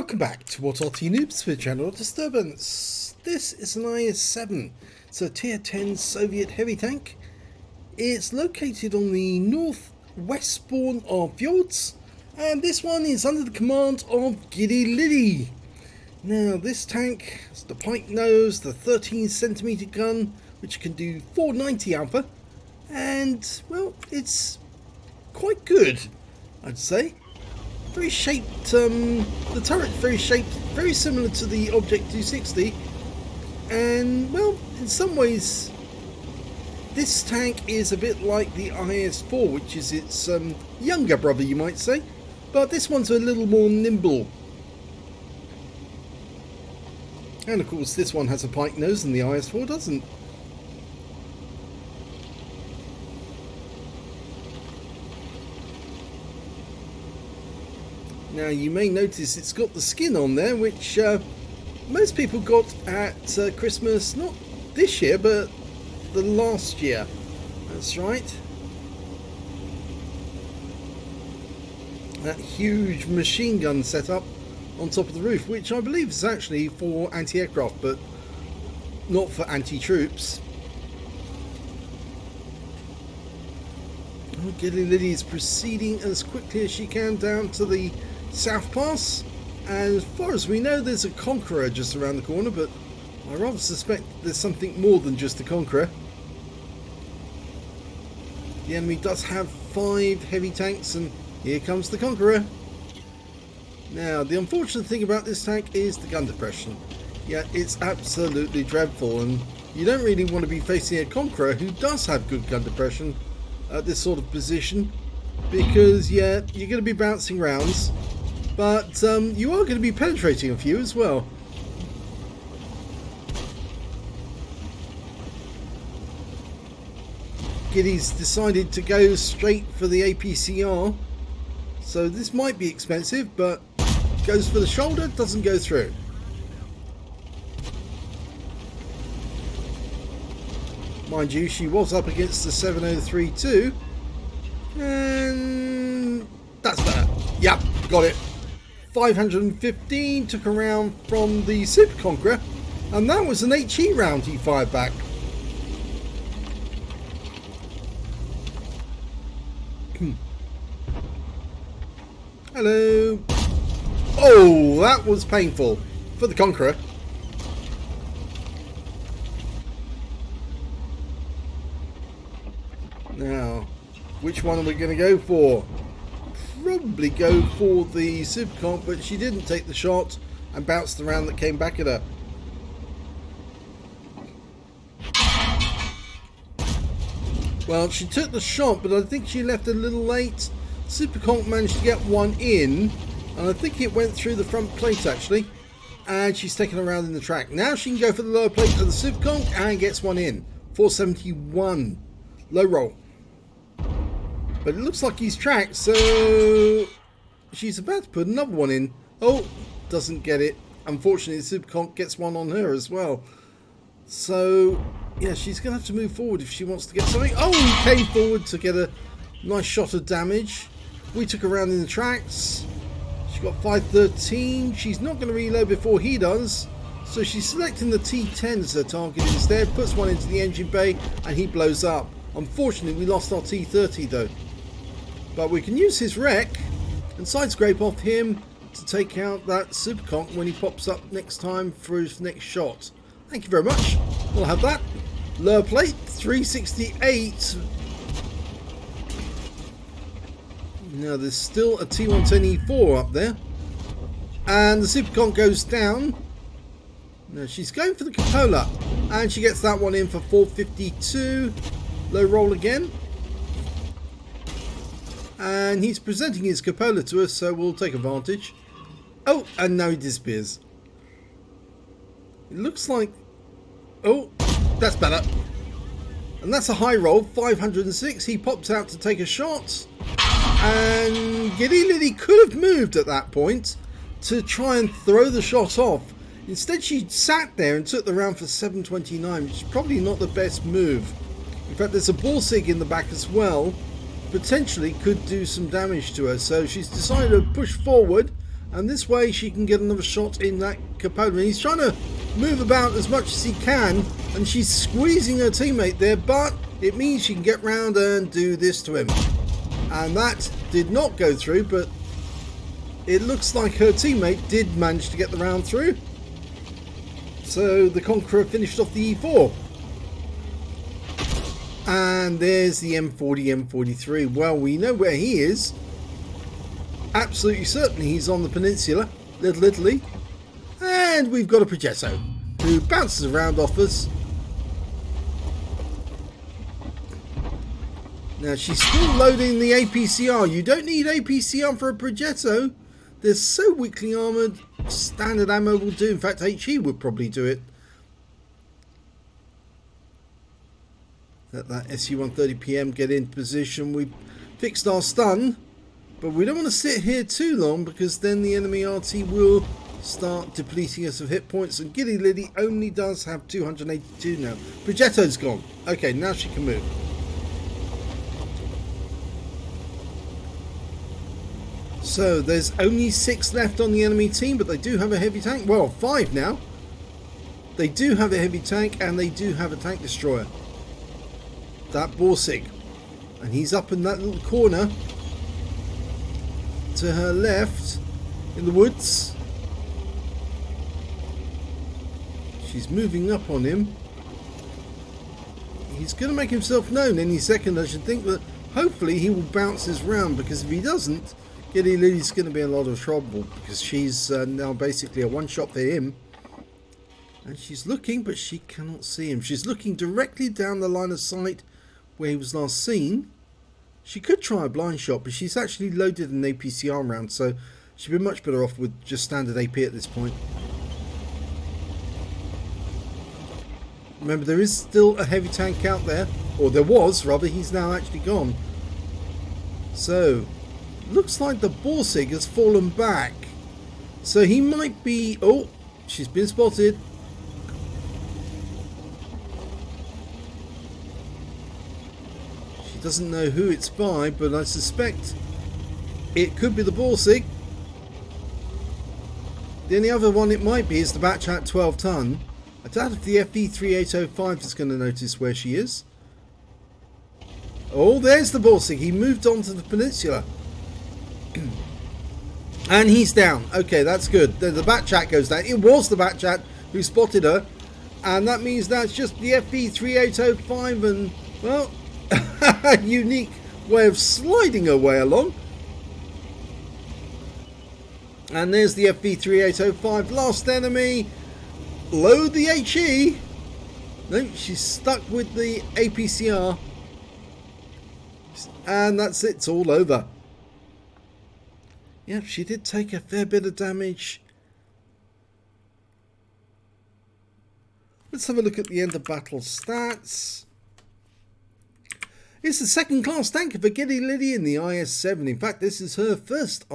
Welcome back to what Arty Noobs for Channel Disturbance. This is an IS-7. It's a tier 10 Soviet heavy tank. It's located on the northwest spawn of Fjords, and this one is under the command of giddyliddy. Now this tank has the pike nose, the 13cm gun, which can do 490 alpha, and well, it's quite good, I'd say. Very shaped, the turret's very shaped, very similar to the Object 260, and well, in some ways this tank is a bit like the IS-4, which is its younger brother, you might say, but this one's a little more nimble. And of course this one has a pike nose and the IS-4 doesn't. Now you may notice it's got the skin on there, which most people got at Christmas, not this year, but the last year. That's right. That huge machine gun setup on top of the roof, which I believe is actually for anti-aircraft, but not for anti-troops. Oh, giddyliddy is proceeding as quickly as she can down to the South Pass, and as far as we know there's a Conqueror just around the corner, but I rather suspect there's something more than just a Conqueror. The enemy does have 5 heavy tanks, and here comes the Conqueror. Now the unfortunate thing about this tank is the gun depression. Yeah, it's absolutely dreadful, and you don't really want to be facing a Conqueror who does have good gun depression at this sort of position, because yeah, you're going to be bouncing rounds, but you are going to be penetrating a few as well. Giddy's decided to go straight for the APCR, so this might be expensive, but goes for the shoulder, doesn't go through. Mind you, she was up against the 703 too, and that's better. Yep, got it. 515 took a round from the Super Conqueror, and that was an HE round he fired back. Hello. Oh, that was painful for the Conqueror. Now, which one are we going to go for? Probably go for the Super Conk, but she didn't take the shot and bounced the round that came back at her. Well, she took the shot, but I think she left a little late. Super Conk managed to get one in, and I think it went through the front plate actually, and she's taken a round in the track. Now she can go for the lower plate of the Super Conk and gets one in. 471. Low roll. But it looks like he's tracked, so she's about to put another one in. Oh, doesn't get it. Unfortunately, the Super Conk gets one on her as well. So, yeah, she's going to have to move forward if she wants to get something. Oh, he came forward to get a nice shot of damage. We took her around in the tracks. She got 513. She's not going to reload before he does. So she's selecting the T10 as her target instead. Puts one into the engine bay and he blows up. Unfortunately, we lost our T30 though. But we can use his wreck and side scrape off him to take out that Super Conk when he pops up next time for his next shot. Thank you very much. We'll have that. Lower plate, 368. Now there's still a T110E4 up there. And the Super Conk goes down. Now she's going for the cupola. And she gets that one in for 452. Low roll again. And he's presenting his cupola to us, so we'll take advantage. Oh, and now he disappears. It looks like... Oh, that's better. And that's a high roll, 506. He pops out to take a shot. And giddyliddy could have moved at that point to try and throw the shot off. Instead, she sat there and took the round for 729, which is probably not the best move. In fact, there's a ball sig in the back as well. Potentially could do some damage to her, so she's decided to push forward and this way she can get another shot in that component. He's trying to move about as much as he can, and she's squeezing her teammate there, but it means she can get round and do this to him. And that did not go through, but it looks like her teammate did manage to get the round through. So the Conqueror finished off the E4. And there's the M40, M43. Well, we know where he is. Absolutely certain he's on the peninsula, Little Italy. And we've got a Progetto who bounces around off us. Now she's still loading the APCR. You don't need APCR for a Progetto. They're so weakly armoured. Standard ammo will do. In fact, HE would probably do it. Let that SU-130PM get in position. We've fixed our stun, but we don't want to sit here too long because then the enemy Arty will start depleting us of hit points, and giddyliddy only does have 282 now. Progetto's gone. Okay, now she can move. So there's only 6 left on the enemy team, but they do have a heavy tank. Well, 5 now. They do have a heavy tank and they do have a tank destroyer. That Borsig. And he's up in that little corner to her left in the woods. She's moving up on him. He's going to make himself known any second, I should think, but hopefully he will bounce his round, because if he doesn't, giddyliddy's going to be in a lot of trouble, because she's now basically a one-shot for him. And she's looking, but she cannot see him. She's looking directly down the line of sight where he was last seen. She could try a blind shot, but she's actually loaded an APCR round, so she'd be much better off with just standard AP at this point. Remember, there is still a heavy tank out there, or there was, rather. He's now actually gone. So, looks like the Borsig has fallen back. So he might be... Oh, she's been spotted. She doesn't know who it's by, but I suspect it could be the Borsig. The only other one it might be is the Batchat 12 ton. I doubt if the FE3805 is going to notice where she is. Oh, there's the Borsig. He moved on to the peninsula. And he's down. Okay, that's good. The Batchat goes down. It was the Batchat who spotted her. And that means that's just the FE3805 and, well, a unique way of sliding her way along. And there's the FE3805. Last enemy. Load the HE. No, she's stuck with the APCR. And that's it. It's all over. Yeah, she did take a fair bit of damage. Let's have a look at the end of battle stats. It's the second class tanker for giddyliddy in the IS-7. In fact, this is her first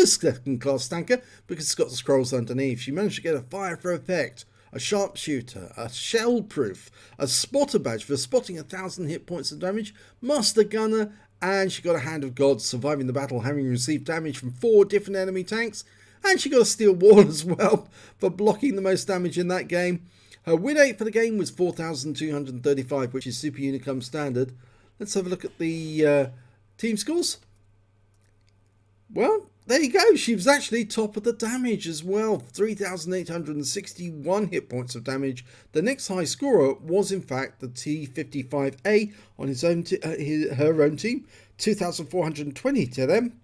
second class tanker, because it's got the scrolls underneath. She managed to get a fire for effect, a sharpshooter, a shell proof, a spotter badge for spotting 1,000 hit points of damage, master gunner, and she got a hand of God, surviving the battle, having received damage from 4 different enemy tanks, and she got a steel wall as well for blocking the most damage in that game. Her win rate for the game was 4,235, which is Super Unicum standard. Let's have a look at the team scores. Well, there you go. She was actually top of the damage as well. 3,861 hit points of damage. The next high scorer was, in fact, the T55A on his own her own team. 2,420 to them.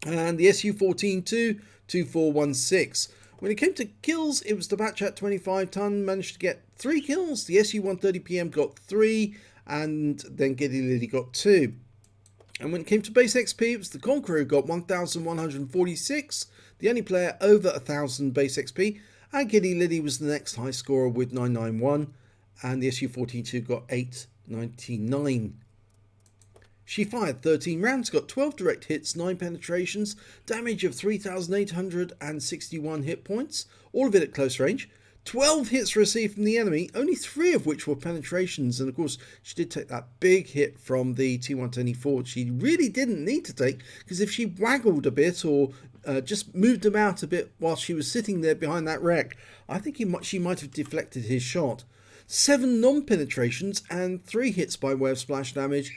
And the SU-14 to 2,416. When it came to kills, it was the Batchat 25 ton managed to get 3 kills. The SU-130PM got 3. And then giddyliddy got 2. And when it came to base XP, it was the Conqueror who got 1,146, the only player over 1,000 base XP, and giddyliddy was the next high scorer with 991, and the SU-42 got 899. She fired 13 rounds, got 12 direct hits, 9 penetrations, damage of 3,861 hit points, all of it at close range. 12 hits received from the enemy, only 3 of which were penetrations, and of course she did take that big hit from the T124, which she really didn't need to take, because if she waggled a bit or just moved him out a bit while she was sitting there behind that wreck. I think she might have deflected his shot. 7 non-penetrations and 3 hits by way of splash damage.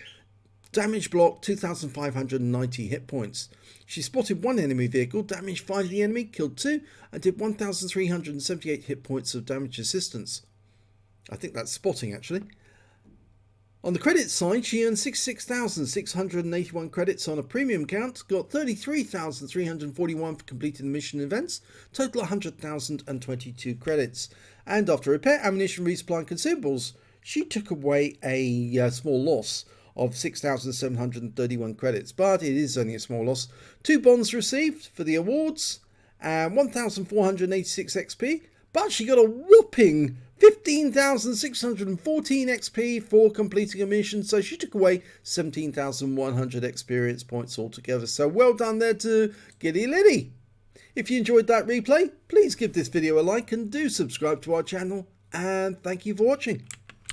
Damage block 2,590 hit points. She spotted 1 enemy vehicle, damaged 5 of the enemy, killed 2, and did 1,378 hit points of damage assistance. I think that's spotting actually. On the credit side, she earned 66,681 credits on a premium count, got 33,341 for completing mission events, total 100,022 credits. And after repair, ammunition, resupply and consumables, she took away a small loss of 6,731 credits, but it is only a small loss. 2 bonds received for the awards and 1,486 XP, but she got a whopping 15,614 XP for completing a mission, so she took away 17,100 experience points altogether. So well done there to giddyliddy. If you enjoyed that replay, please give this video a like and do subscribe to our channel, and thank you for watching.